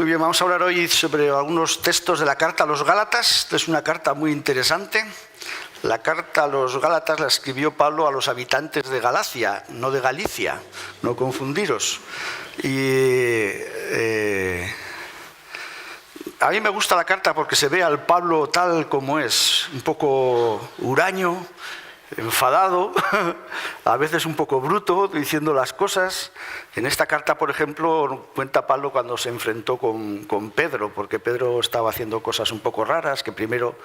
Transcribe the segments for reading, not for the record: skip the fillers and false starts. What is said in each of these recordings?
bien, vamos a hablar hoy sobre algunos textos de la carta a los Gálatas. Esta es una carta muy interesante. La carta a los Gálatas la escribió Pablo a los habitantes de Galacia, no de Galicia, no confundiros. Y a mí me gusta la carta porque se ve al Pablo tal como es, un poco huraño, enfadado, a veces un poco bruto, diciendo las cosas. En esta carta, por ejemplo, cuenta Pablo cuando se enfrentó con Pedro, porque Pedro estaba haciendo cosas un poco raras, que primero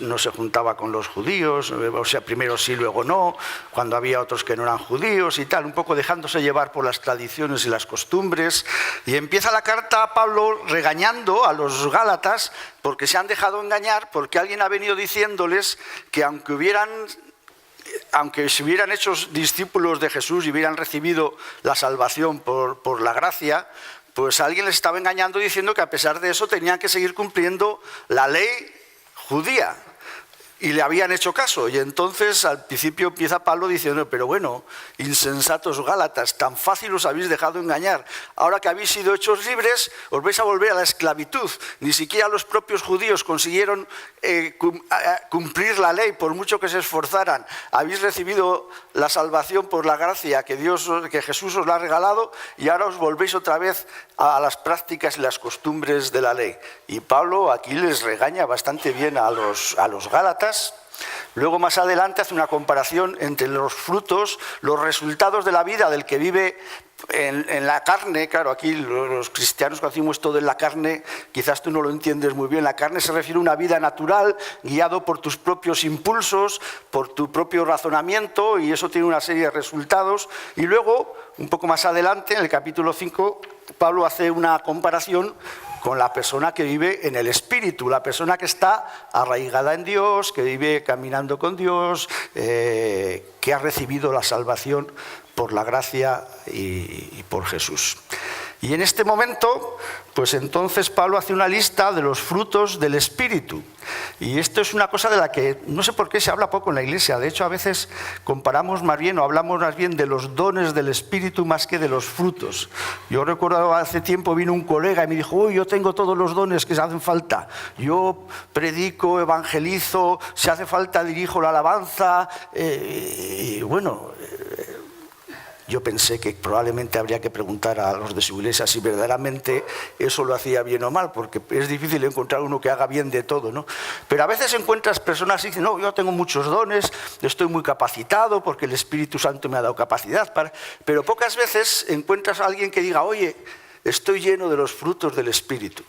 no se juntaba con los judíos, o sea, primero sí, luego no, cuando había otros que no eran judíos y tal, un poco dejándose llevar por las tradiciones y las costumbres. Y empieza la carta Pablo regañando a los Gálatas porque se han dejado engañar, porque alguien ha venido diciéndoles que aunque se hubieran hecho discípulos de Jesús y hubieran recibido la salvación por la gracia, pues alguien les estaba engañando diciendo que a pesar de eso tenían que seguir cumpliendo la ley judía. Y le habían hecho caso. Y entonces al principio empieza Pablo diciendo: pero bueno, insensatos Gálatas, tan fácil os habéis dejado engañar. Ahora que habéis sido hechos libres, os vais a volver a la esclavitud. Ni siquiera los propios judíos consiguieron cumplir la ley, por mucho que se esforzaran. Habéis recibido la salvación por la gracia que Jesús os la ha regalado, y ahora os volvéis otra vez a las prácticas y las costumbres de la ley. Y Pablo aquí les regaña bastante bien a los Gálatas. Luego más adelante hace una comparación entre los frutos, los resultados de la vida del que vive en la carne. Claro, aquí los cristianos cuando decimos todo en la carne, quizás tú no lo entiendes muy bien. La carne se refiere a una vida natural, guiado por tus propios impulsos, por tu propio razonamiento, y eso tiene una serie de resultados. Y luego, un poco más adelante, en el capítulo 5, Pablo hace una comparación con la persona que vive en el Espíritu, la persona que está arraigada en Dios, que vive caminando con Dios, que ha recibido la salvación por la gracia y por Jesús. Y en este momento, pues entonces Pablo hace una lista de los frutos del Espíritu. Y esto es una cosa de la que no sé por qué se habla poco en la Iglesia. De hecho, a veces comparamos más bien, o hablamos más bien de los dones del Espíritu más que de los frutos. Yo recuerdo hace tiempo vino un colega y me dijo: uy, yo tengo todos los dones que se hacen falta. Yo predico, evangelizo, si hace falta dirijo la alabanza. Y bueno, yo pensé que probablemente habría que preguntar a los de su iglesia si verdaderamente eso lo hacía bien o mal, porque es difícil encontrar uno que haga bien de todo, ¿no? Pero a veces encuentras personas que dicen: no, yo tengo muchos dones, estoy muy capacitado porque el Espíritu Santo me ha dado capacidad para... Pero pocas veces encuentras a alguien que diga: oye, estoy lleno de los frutos del Espíritu.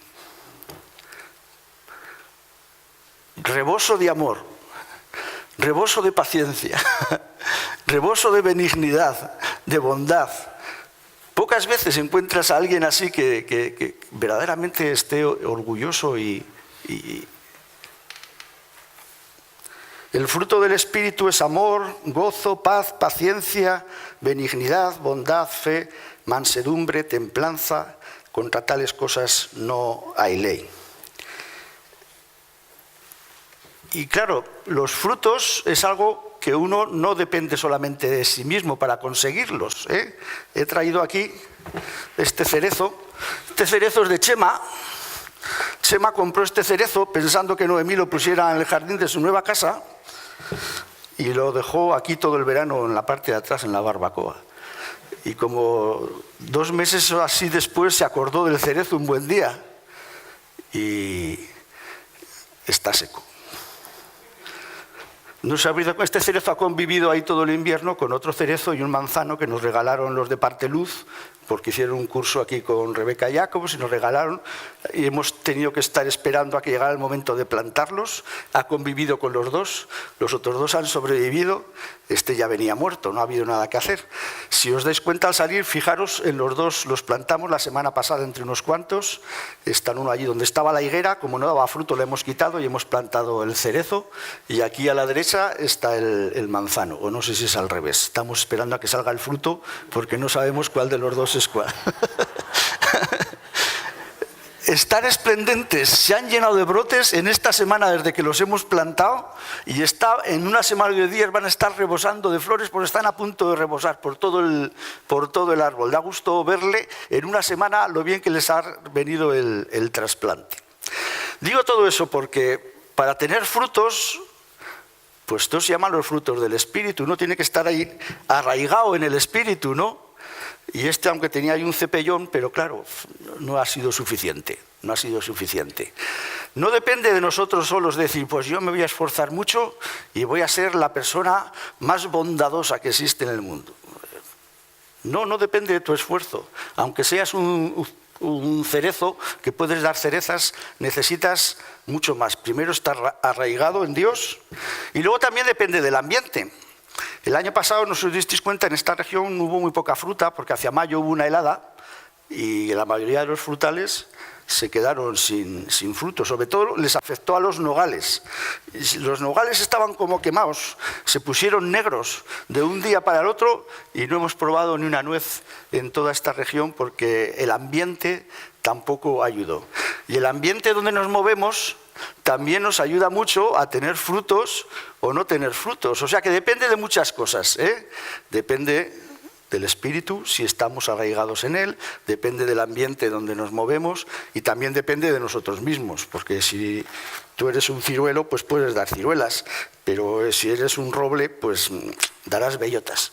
Reboso de amor, reboso de paciencia, reboso de benignidad, de bondad. Pocas veces encuentras a alguien así que verdaderamente esté orgulloso y... El fruto del Espíritu es amor, gozo, paz, paciencia, benignidad, bondad, fe, mansedumbre, templanza. Contra tales cosas no hay ley. Y claro, los frutos es algo que uno no depende solamente de sí mismo para conseguirlos, ¿eh? He traído aquí este cerezo. Este cerezo es de Chema. Chema compró este cerezo pensando que Noemí lo pusiera en el jardín de su nueva casa y lo dejó aquí todo el verano en la parte de atrás, en la barbacoa. Y como 2 meses o así después se acordó del cerezo un buen día y está seco. Este cerezo ha convivido ahí todo el invierno con otro cerezo y un manzano que nos regalaron los de Parteluz, porque hicieron un curso aquí con Rebeca y Jacobs y nos regalaron, y hemos tenido que estar esperando a que llegara el momento de plantarlos. Ha convivido con los dos, los otros 2 han sobrevivido, este ya venía muerto, no ha habido nada que hacer. Si os dais cuenta al salir, fijaros, en los 2 los plantamos la semana pasada entre unos cuantos. Están uno allí donde estaba la higuera, como no daba fruto le hemos quitado y hemos plantado el cerezo, y aquí a la derecha está el manzano, o no sé si es al revés. Estamos esperando a que salga el fruto porque no sabemos cuál de los 2 es cuál. están esplendentes, se han llenado de brotes en esta semana desde que los hemos plantado y en una semana de días van a estar rebosando de flores porque están a punto de rebosar por todo el árbol. Da gusto verle en una semana lo bien que les ha venido el trasplante. Digo todo eso porque para tener frutos, pues estos se llaman los frutos del Espíritu. Uno tiene que estar ahí arraigado en el Espíritu, ¿no? Y aunque tenía ahí un cepellón, pero claro, no ha sido suficiente, no ha sido suficiente. No depende de nosotros solos decir, pues yo me voy a esforzar mucho y voy a ser la persona más bondadosa que existe en el mundo. No depende de tu esfuerzo. Aunque seas un cerezo que puedes dar cerezas, necesitas mucho más. Primero estar arraigado en Dios y luego también depende del ambiente. El año pasado, no os disteis cuenta, en esta región hubo muy poca fruta porque hacia mayo hubo una helada y la mayoría de los frutales se quedaron sin fruto. Sobre todo les afectó a los nogales. Los nogales estaban como quemados, se pusieron negros de un día para el otro y no hemos probado ni una nuez en toda esta región porque el ambiente tampoco ayudó. Y el ambiente donde nos movemos también nos ayuda mucho a tener frutos o no tener frutos. O sea que depende de muchas cosas, ¿eh? Depende del espíritu, si estamos arraigados en él, depende del ambiente donde nos movemos y también depende de nosotros mismos, porque si tú eres un ciruelo, pues puedes dar ciruelas, pero si eres un roble, pues darás bellotas.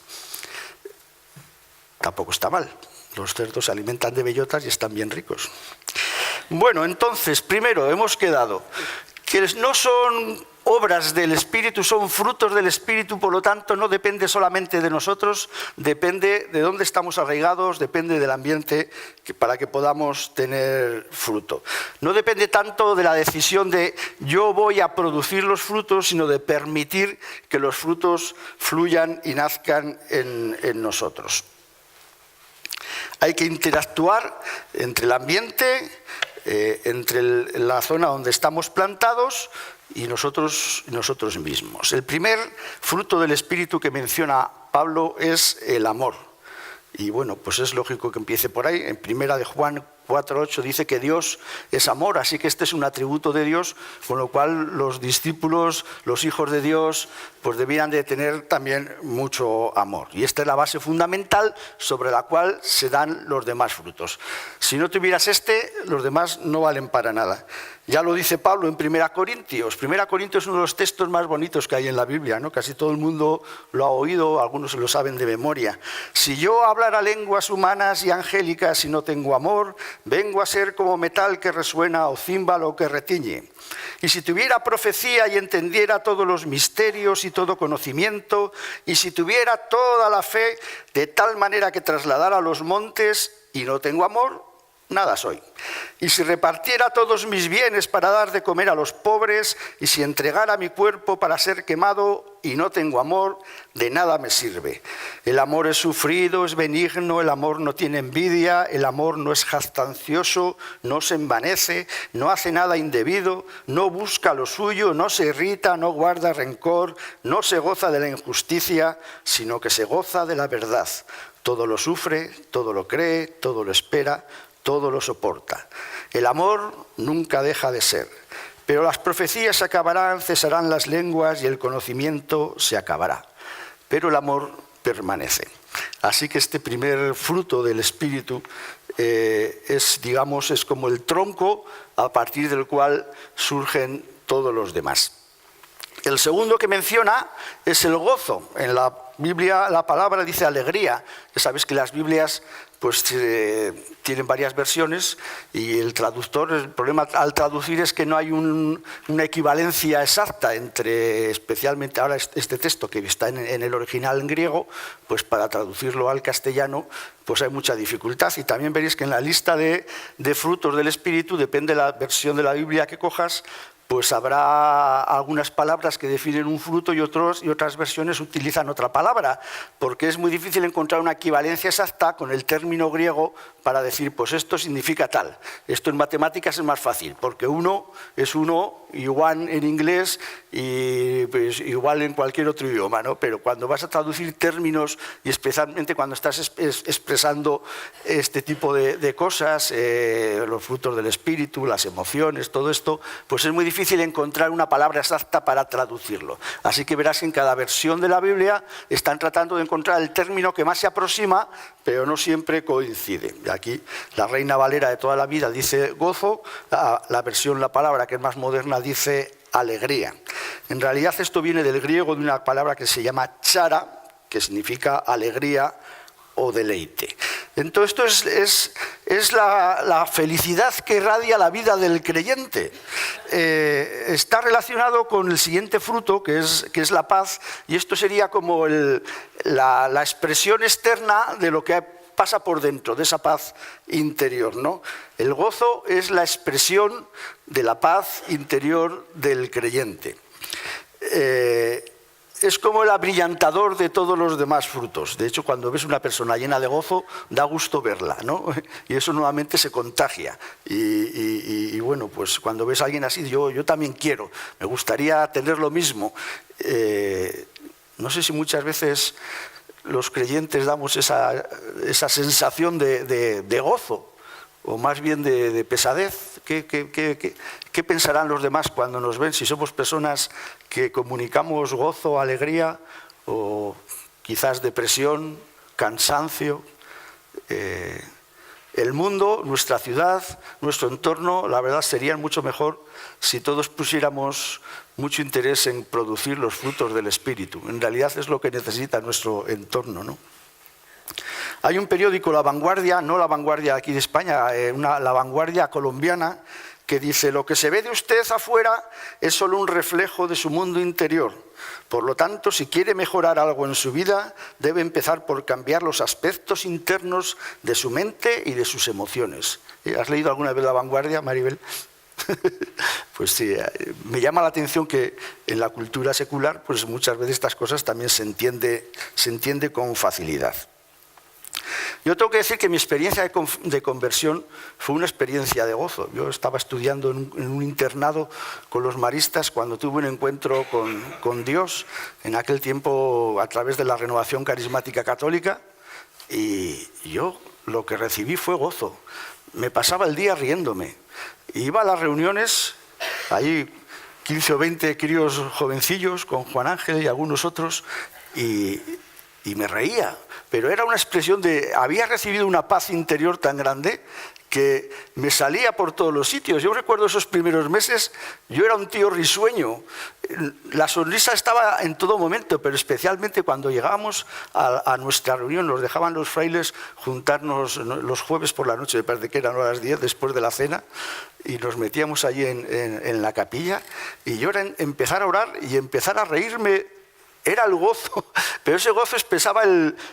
Tampoco está mal. Los cerdos se alimentan de bellotas y están bien ricos. Bueno, entonces, primero hemos quedado que no son obras del Espíritu, son frutos del Espíritu, por lo tanto no depende solamente de nosotros, depende de dónde estamos arraigados, depende del ambiente para que podamos tener fruto. No depende tanto de la decisión de yo voy a producir los frutos, sino de permitir que los frutos fluyan y nazcan en nosotros. Hay que interactuar entre el ambiente, entre la zona donde estamos plantados y nosotros mismos. El primer fruto del Espíritu que menciona Pablo es el amor. Y bueno, pues es lógico que empiece por ahí. En primera de Juan 4:8 dice que Dios es amor, así que este es un atributo de Dios, con lo cual los discípulos, los hijos de Dios, pues debían de tener también mucho amor. Y esta es la base fundamental sobre la cual se dan los demás frutos. Si no tuvieras los demás no valen para nada. Ya lo dice Pablo en 1 Corintios. 1 Corintios es uno de los textos más bonitos que hay en la Biblia, ¿no? Casi todo el mundo lo ha oído, algunos se lo saben de memoria. Si yo hablara lenguas humanas y angélicas y no tengo amor, vengo a ser como metal que resuena o címbalo que retiñe. Y si tuviera profecía y entendiera todos los misterios y todo conocimiento, y si tuviera toda la fe de tal manera que trasladara los montes y no tengo amor, nada soy. Y si repartiera todos mis bienes para dar de comer a los pobres, y si entregara mi cuerpo para ser quemado y no tengo amor, de nada me sirve. El amor es sufrido, es benigno, el amor no tiene envidia, el amor no es jactancioso, no se envanece, no hace nada indebido, no busca lo suyo, no se irrita, no guarda rencor, no se goza de la injusticia, sino que se goza de la verdad. Todo lo sufre, todo lo cree, todo lo espera, todo lo soporta. El amor nunca deja de ser, pero las profecías se acabarán, cesarán las lenguas y el conocimiento se acabará, pero el amor permanece. Así que este primer fruto del Espíritu es como el tronco a partir del cual surgen todos los demás. El segundo que menciona es el gozo. En la Biblia la palabra dice alegría. Ya sabéis que las Biblias pues tienen varias versiones y el problema al traducir es que no hay una equivalencia exacta entre, especialmente ahora este texto que está en el original en griego, pues para traducirlo al castellano pues hay mucha dificultad. Y también veréis que en la lista de frutos del Espíritu, depende de la versión de la Biblia que cojas, pues habrá algunas palabras que definen un fruto y otras versiones utilizan otra palabra, porque es muy difícil encontrar una equivalencia exacta con el término griego para decir, pues esto significa tal. Esto en matemáticas es más fácil, porque uno es uno y one en inglés y pues, igual en cualquier otro idioma, ¿no? Pero cuando vas a traducir términos y especialmente cuando estás expresando este tipo de cosas, los frutos del espíritu, las emociones, todo esto, pues es muy difícil encontrar una palabra exacta para traducirlo. Así que verás que en cada versión de la Biblia están tratando de encontrar el término que más se aproxima, pero no siempre coincide. Y aquí la Reina Valera de toda la vida dice gozo, la palabra que es más moderna dice alegría. En realidad esto viene del griego de una palabra que se llama chara, que significa alegría o deleite. Entonces esto es la felicidad que irradia la vida del creyente. Está relacionado con el siguiente fruto, que es la paz, y esto sería como la expresión externa de lo que pasa por dentro, de esa paz interior, ¿no? El gozo es la expresión de la paz interior del creyente. Es como el abrillantador de todos los demás frutos. De hecho, cuando ves una persona llena de gozo, da gusto verla, ¿no? Y eso nuevamente se contagia. Y bueno, pues cuando ves a alguien así, yo también quiero, me gustaría tener lo mismo. No sé si muchas veces los creyentes damos esa sensación de gozo, o más bien de pesadez. ¿Qué pensarán los demás cuando nos ven? Si somos personas que comunicamos gozo, alegría, o quizás depresión, cansancio. El mundo, nuestra ciudad, nuestro entorno, la verdad serían mucho mejor si todos pusiéramos mucho interés en producir los frutos del Espíritu. En realidad es lo que necesita nuestro entorno, ¿no? Hay un periódico, La Vanguardia, no La Vanguardia aquí de España, La Vanguardia colombiana, que dice: lo que se ve de usted afuera es solo un reflejo de su mundo interior. Por lo tanto, si quiere mejorar algo en su vida, debe empezar por cambiar los aspectos internos de su mente y de sus emociones. ¿Has leído alguna vez La Vanguardia, Maribel? Pues sí, me llama la atención que en la cultura secular, pues muchas veces estas cosas también se entiende con facilidad. Yo tengo que decir que mi experiencia de conversión fue una experiencia de gozo. Yo estaba estudiando en un internado con los maristas cuando tuve un encuentro con Dios, en aquel tiempo a través de la Renovación Carismática Católica, y yo lo que recibí fue gozo. Me pasaba el día riéndome. Iba a las reuniones, ahí 15 o 20 críos jovencillos con Juan Ángel y algunos otros, y me reía. Pero era una expresión había recibido una paz interior tan grande que me salía por todos los sitios. Yo recuerdo esos primeros meses, yo era un tío risueño. La sonrisa estaba en todo momento, pero especialmente cuando llegábamos a nuestra reunión, nos dejaban los frailes juntarnos los jueves por la noche, me parece que eran a las 10 después de la cena, y nos metíamos allí en la capilla, y yo era empezar a orar y empezar a reírme. Era el gozo, pero ese gozo expresaba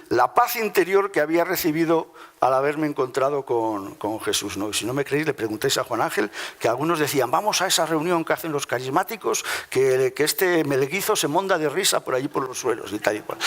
la paz interior que había recibido al haberme encontrado con Jesús, ¿no? Y si no me creéis, le preguntéis a Juan Ángel, que algunos decían: vamos a esa reunión que hacen los carismáticos, que este melguizo se monda de risa por allí por los suelos y tal y cual.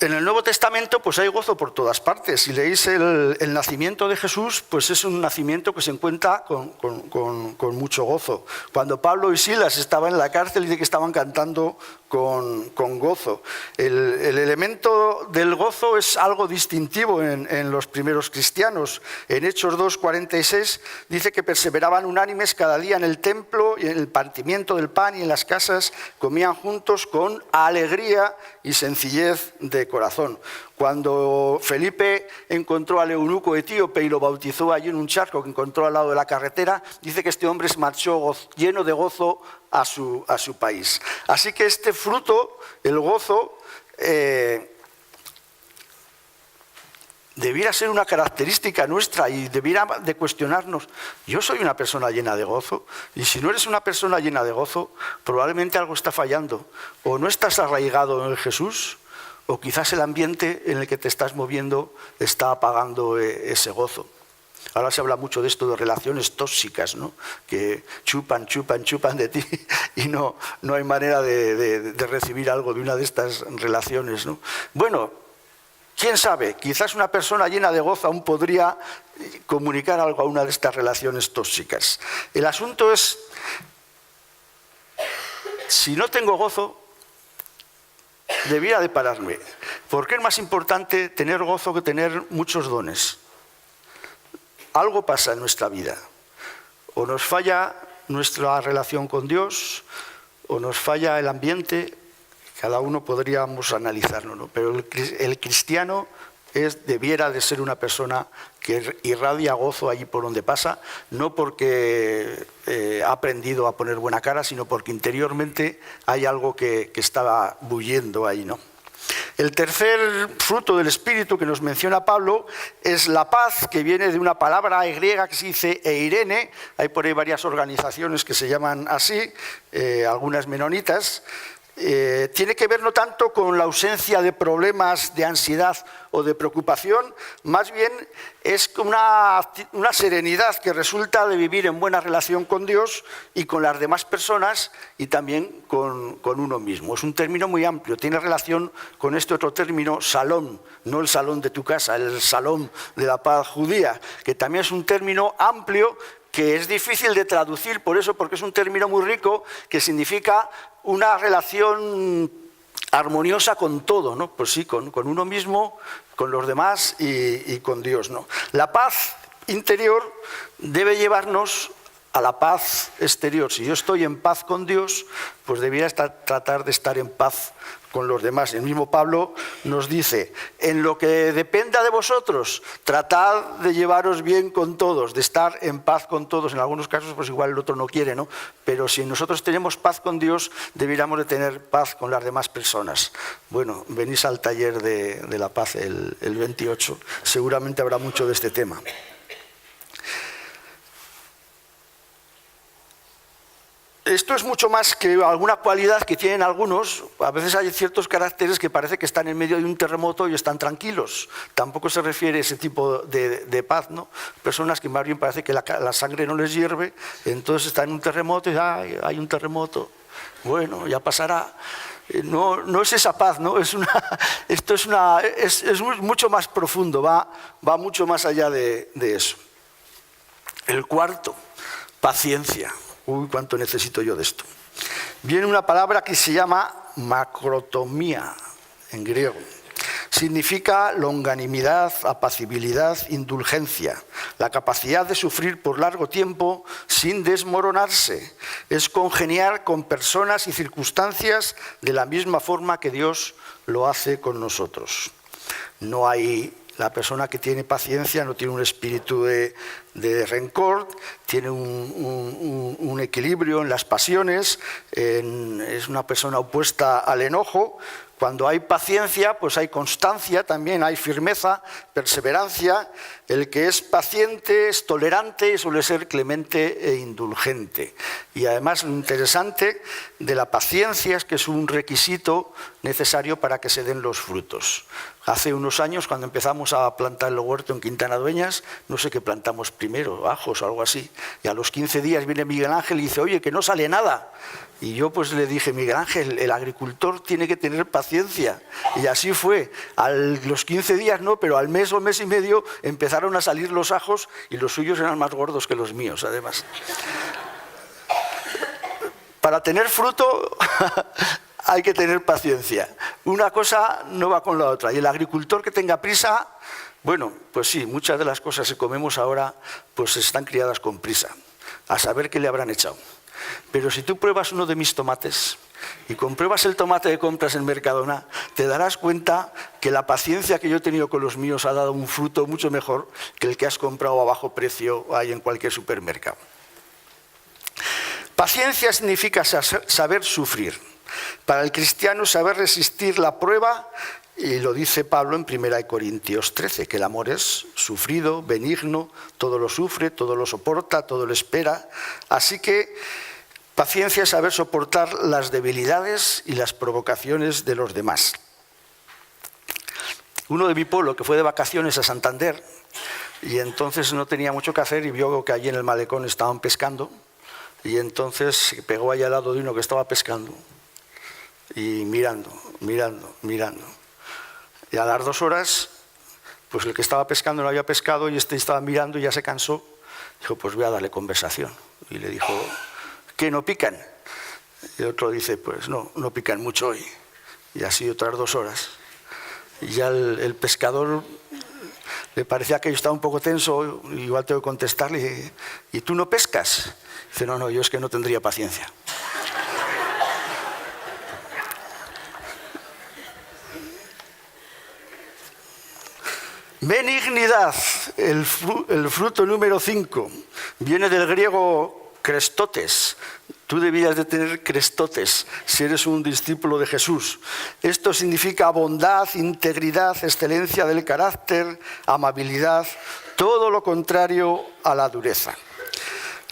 En el Nuevo Testamento pues hay gozo por todas partes. Si leéis el nacimiento de Jesús, pues es un nacimiento que se encuentra con mucho gozo. Cuando Pablo y Silas estaban en la cárcel, dice que estaban cantando con gozo. El elemento del gozo es algo distintivo en los primeros cristianos. En Hechos 2:46 dice que perseveraban unánimes cada día en el templo y en el partimiento del pan, y en las casas comían juntos con alegría y sencillez de corazón. Cuando Felipe encontró al eunuco etíope y lo bautizó allí en un charco que encontró al lado de la carretera, dice que este hombre se marchó lleno de gozo a su país. Así que este fruto, el gozo, debiera ser una característica nuestra y debiera de cuestionarnos: yo soy una persona llena de gozo. Y si no eres una persona llena de gozo, probablemente algo está fallando. O no estás arraigado en Jesús, o quizás el ambiente en el que te estás moviendo está apagando ese gozo. Ahora se habla mucho de esto de relaciones tóxicas, ¿no? Que chupan de ti y no hay manera de recibir algo de una de estas relaciones, ¿no? Bueno, quién sabe, quizás una persona llena de gozo aún podría comunicar algo a una de estas relaciones tóxicas. El asunto es, si no tengo gozo, debiera de pararme. ¿Por qué es más importante tener gozo que tener muchos dones? Algo pasa en nuestra vida. O nos falla nuestra relación con Dios, o nos falla el ambiente. Cada uno podríamos analizarlo, ¿no? Pero el cristiano debiera de ser una persona que irradia gozo allí por donde pasa, no porque ha aprendido a poner buena cara, sino porque interiormente hay algo que está bulliendo ahí, ¿no? El tercer fruto del Espíritu que nos menciona Pablo es la paz, que viene de una palabra griega que se dice eirene. Hay por ahí varias organizaciones que se llaman así, algunas menonitas. Tiene que ver no tanto con la ausencia de problemas de ansiedad o de preocupación, más bien es una serenidad que resulta de vivir en buena relación con Dios y con las demás personas y también con uno mismo. Es un término muy amplio, tiene relación con este otro término, salón, no el salón de tu casa, el salón de la paz judía, que también es un término amplio que es difícil de traducir, por eso, porque es un término muy rico que significa una relación armoniosa con todo, ¿no? Pues sí, con uno mismo, con los demás y con Dios, ¿no? La paz interior debe llevarnos a la paz exterior. Si yo estoy en paz con Dios, pues debería tratar de estar en paz con los demás. El mismo Pablo nos dice, en lo que dependa de vosotros, tratad de llevaros bien con todos, de estar en paz con todos. En algunos casos, pues igual el otro no quiere, ¿no? Pero si nosotros tenemos paz con Dios, deberíamos de tener paz con las demás personas. Bueno, venís al taller de la paz el 28, seguramente habrá mucho de este tema. Esto es mucho más que alguna cualidad que tienen algunos. A veces hay ciertos caracteres que parece que están en medio de un terremoto y están tranquilos. Tampoco se refiere a ese tipo de paz, ¿no? Personas que más bien parece que la sangre no les hierve, entonces están en un terremoto y hay un terremoto. Bueno, ya pasará. No es esa paz, ¿no? Esto es mucho más profundo, va mucho más allá de eso. El cuarto, paciencia. Uy, cuánto necesito yo de esto. Viene una palabra que se llama macrotomía, en griego. Significa longanimidad, apacibilidad, indulgencia, la capacidad de sufrir por largo tiempo sin desmoronarse. Es congeniar con personas y circunstancias de la misma forma que Dios lo hace con nosotros. La persona que tiene paciencia no tiene un espíritu de rencor, tiene un equilibrio en las pasiones, es una persona opuesta al enojo. Cuando hay paciencia, pues hay constancia, también hay firmeza, perseverancia. El que es paciente es tolerante y suele ser clemente e indulgente. Y además lo interesante de la paciencia es que es un requisito necesario para que se den los frutos. Hace unos años, cuando empezamos a plantar el huerto en Quintana Dueñas, no sé qué plantamos primero, ajos o algo así. Y a los 15 días viene Miguel Ángel y dice, oye, que no sale nada. Y yo pues le dije, Miguel Ángel, el agricultor tiene que tener paciencia. Y así fue. A los 15 días no, pero al mes o mes y medio empezaron a salir los ajos y los suyos eran más gordos que los míos, además. Para tener fruto hay que tener paciencia. Una cosa no va con la otra. Y el agricultor que tenga prisa, bueno, pues sí, muchas de las cosas que comemos ahora pues están criadas con prisa. A saber qué le habrán echado. Pero si tú pruebas uno de mis tomates y compruebas el tomate que compras en Mercadona, te darás cuenta que la paciencia que yo he tenido con los míos ha dado un fruto mucho mejor que el que has comprado a bajo precio ahí en cualquier supermercado. Paciencia significa saber sufrir. Para el cristiano, saber resistir la prueba, y lo dice Pablo en 1 Corintios 13, que el amor es sufrido, benigno, todo lo sufre, todo lo soporta, todo lo espera. Así que paciencia es saber soportar las debilidades y las provocaciones de los demás. Uno de mi pueblo, que fue de vacaciones a Santander, Y entonces no tenía mucho que hacer y vio que allí en el malecón estaban pescando. Y entonces se pegó allá al lado de uno que estaba pescando. Y mirando. Y a las 2 horas, pues el que estaba pescando no había pescado y este estaba mirando y ya se cansó. Dijo, pues voy a darle conversación. Y le dijo, ¿qué, no pican? Y el otro dice, pues no pican mucho hoy. Y así otras 2 horas. Y ya el pescador le parecía que yo estaba un poco tenso, igual tengo que contestarle, ¿y tú no pescas? Dice, no, yo es que no tendría paciencia. Benignidad, el fruto número 5, viene del griego crestotes. Tú debías de tener crestotes si eres un discípulo de Jesús. Esto significa bondad, integridad, excelencia del carácter, amabilidad, todo lo contrario a la dureza.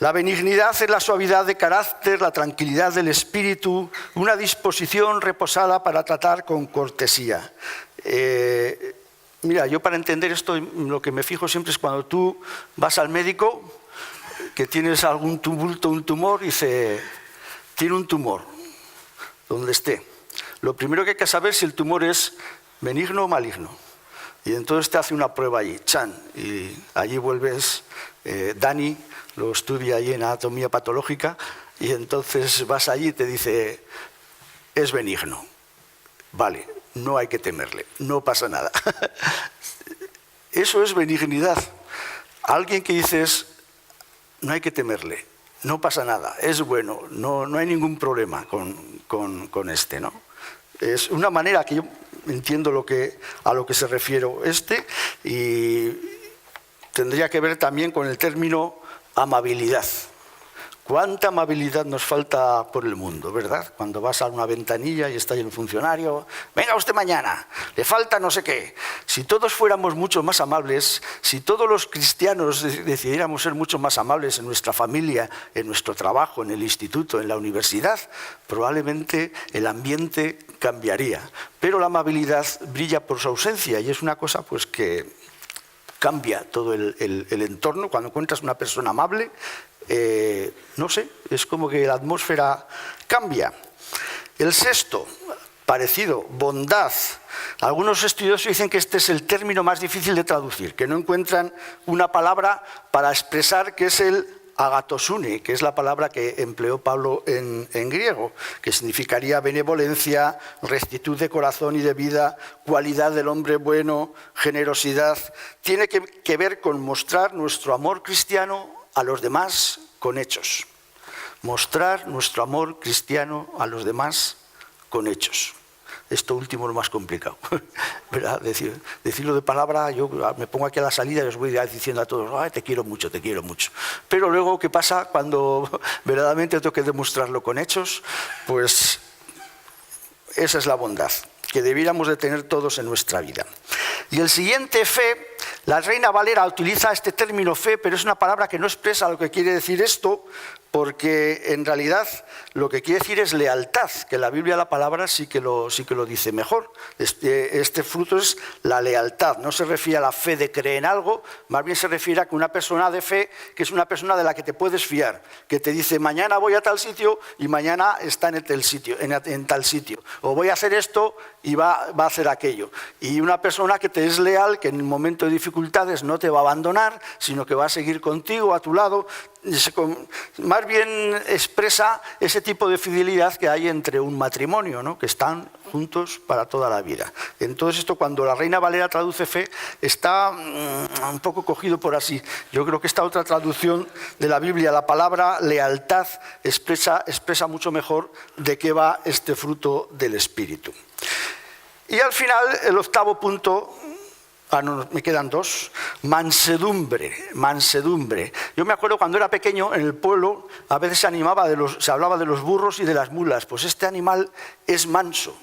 La benignidad es la suavidad de carácter, la tranquilidad del espíritu, una disposición reposada para tratar con cortesía. Mira, yo para entender esto, lo que me fijo siempre es cuando tú vas al médico, que tienes algún tumulto, un tumor, y dice, tiene un tumor, donde esté. Lo primero que hay que saber es si el tumor es benigno o maligno. Y entonces te hace una prueba allí, y allí vuelves, Dani lo estudia allí en anatomía patológica, y entonces vas allí y te dice, es benigno. Vale, no hay que temerle, no pasa nada. Eso es benignidad. Alguien que dices, no hay que temerle, no pasa nada, es bueno, no hay ningún problema con este, ¿no? Es una manera que yo entiendo a lo que se refiere y tendría que ver también con el término amabilidad. ¿Cuánta amabilidad nos falta por el mundo, verdad? Cuando vas a una ventanilla y está ahí el funcionario, venga usted mañana, le falta no sé qué. Si todos fuéramos mucho más amables, si todos los cristianos decidiéramos ser mucho más amables en nuestra familia, en nuestro trabajo, en el instituto, en la universidad, probablemente el ambiente cambiaría. Pero la amabilidad brilla por su ausencia y es una cosa pues que cambia todo el entorno. Cuando encuentras una persona amable, no sé, es como que la atmósfera cambia. El sexto, parecido, bondad. Algunos estudiosos dicen que este es el término más difícil de traducir, que no encuentran una palabra para expresar que es el agatosune, que es la palabra que empleó Pablo en griego, que significaría benevolencia, rectitud de corazón y de vida, cualidad del hombre bueno, generosidad. Tiene que ver con mostrar nuestro amor cristiano a los demás con hechos. Mostrar nuestro amor cristiano a los demás con hechos. Esto último es lo más complicado, ¿verdad? Decirlo de palabra, yo me pongo aquí a la salida y os voy diciendo a todos, ay, te quiero mucho. Pero luego, ¿qué pasa cuando verdaderamente tengo que demostrarlo con hechos? Pues esa es la bondad que debiéramos de tener todos en nuestra vida. Y el siguiente, fe, la Reina Valera utiliza este término fe, pero es una palabra que no expresa lo que quiere decir esto, porque en realidad lo que quiere decir es lealtad, que en la Biblia la palabra sí que lo dice mejor. Este fruto es la lealtad, no se refiere a la fe de creer en algo, más bien se refiere a que una persona de fe, que es una persona de la que te puedes fiar, que te dice mañana voy a tal sitio y mañana está en tal sitio, o voy a hacer esto y va a hacer aquello. Y una persona que te es leal, que en un momento de dificultades no te va a abandonar, sino que va a seguir contigo, a tu lado. Más bien expresa ese tipo de fidelidad que hay entre un matrimonio, ¿no? Que están juntos para toda la vida. Entonces esto, cuando la Reina Valera traduce fe, está un poco cogido por así. Yo creo que esta otra traducción de la Biblia, la palabra lealtad, expresa mucho mejor de qué va este fruto del Espíritu. Y al final, el octavo punto, no, me quedan 2, mansedumbre. Yo me acuerdo cuando era pequeño, en el pueblo, a veces se hablaba de los burros y de las mulas, pues este animal es manso.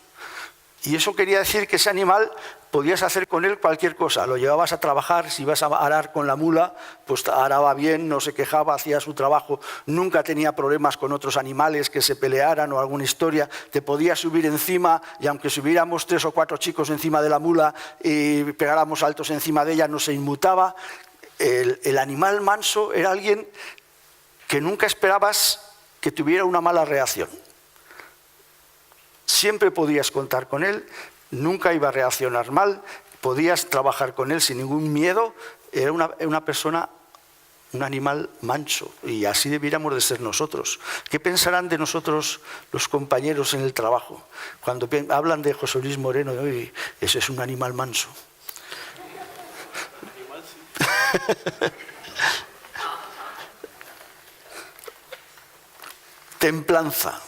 Y eso quería decir que ese animal podías hacer con él cualquier cosa. Lo llevabas a trabajar, si ibas a arar con la mula, pues araba bien, no se quejaba, hacía su trabajo, nunca tenía problemas con otros animales que se pelearan o alguna historia. Te podías subir encima y aunque subiéramos 3 o 4 chicos encima de la mula y pegáramos saltos encima de ella, no se inmutaba. el animal manso era alguien que nunca esperabas que tuviera una mala reacción. Siempre podías contar con él, nunca iba a reaccionar mal, podías trabajar con él sin ningún miedo. Era una persona, un animal manso, y así debiéramos de ser nosotros. ¿Qué pensarán de nosotros los compañeros en el trabajo cuando hablan de José Luis Moreno? Oye, ese es un animal manso. Templanza.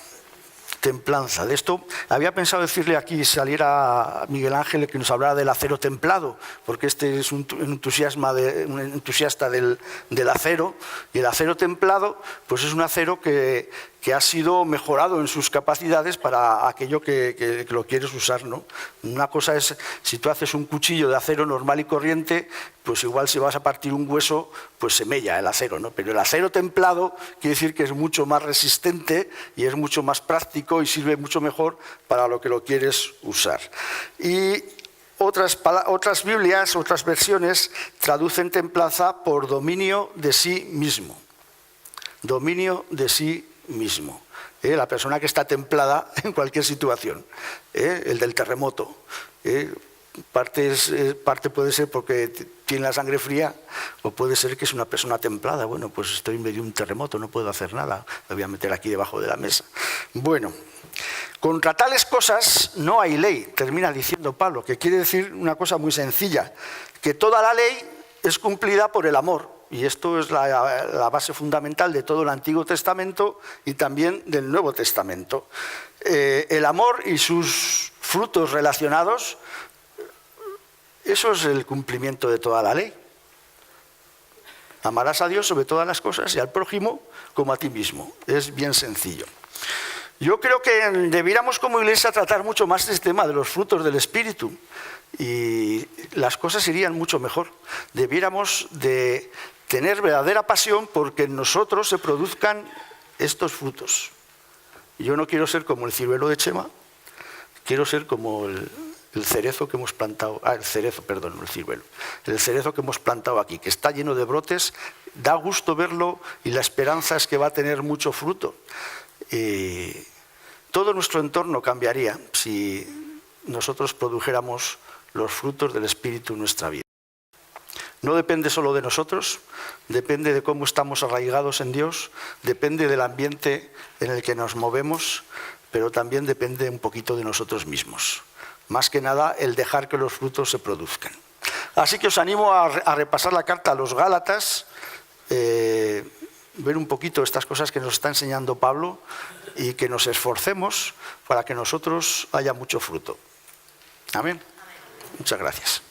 Templanza. De esto había pensado decirle aquí, saliera Miguel Ángel, que nos hablara del acero templado, porque este es un entusiasta del acero, y el acero templado pues es un acero que ha sido mejorado en sus capacidades para aquello que lo quieres usar, ¿no? Una cosa es, si tú haces un cuchillo de acero normal y corriente, pues igual si vas a partir un hueso, pues se mella el acero, ¿no? Pero el acero templado quiere decir que es mucho más resistente y es mucho más práctico y sirve mucho mejor para lo que lo quieres usar. Y otras Biblias, otras versiones, traducen templanza por dominio de sí mismo. Dominio de sí mismo. La persona que está templada en cualquier situación. El del terremoto. Parte puede ser porque tiene la sangre fría, o puede ser que es una persona templada. Bueno, pues estoy en medio de un terremoto, no puedo hacer nada, me voy a meter aquí debajo de la mesa. Bueno, contra tales cosas no hay ley, termina diciendo Pablo, que quiere decir una cosa muy sencilla, que toda la ley es cumplida por el amor. Y esto es la base fundamental de todo el Antiguo Testamento y también del Nuevo Testamento. El amor y sus frutos relacionados, eso es el cumplimiento de toda la ley. Amarás a Dios sobre todas las cosas y al prójimo como a ti mismo. Es bien sencillo. Yo creo que debiéramos como iglesia tratar mucho más este tema de los frutos del Espíritu y las cosas irían mucho mejor. Debiéramos de tener verdadera pasión porque en nosotros se produzcan estos frutos. Yo no quiero ser como el ciruelo de Chema, quiero ser como el cerezo que hemos plantado, el cerezo que hemos plantado aquí, que está lleno de brotes, da gusto verlo y la esperanza es que va a tener mucho fruto. Todo nuestro entorno cambiaría si nosotros produjéramos los frutos del Espíritu en nuestra vida. No depende solo de nosotros, depende de cómo estamos arraigados en Dios, depende del ambiente en el que nos movemos, pero también depende un poquito de nosotros mismos. Más que nada, el dejar que los frutos se produzcan. Así que os animo a repasar la carta a los Gálatas, ver un poquito estas cosas que nos está enseñando Pablo y que nos esforcemos para que nosotros haya mucho fruto. Amén. Muchas gracias.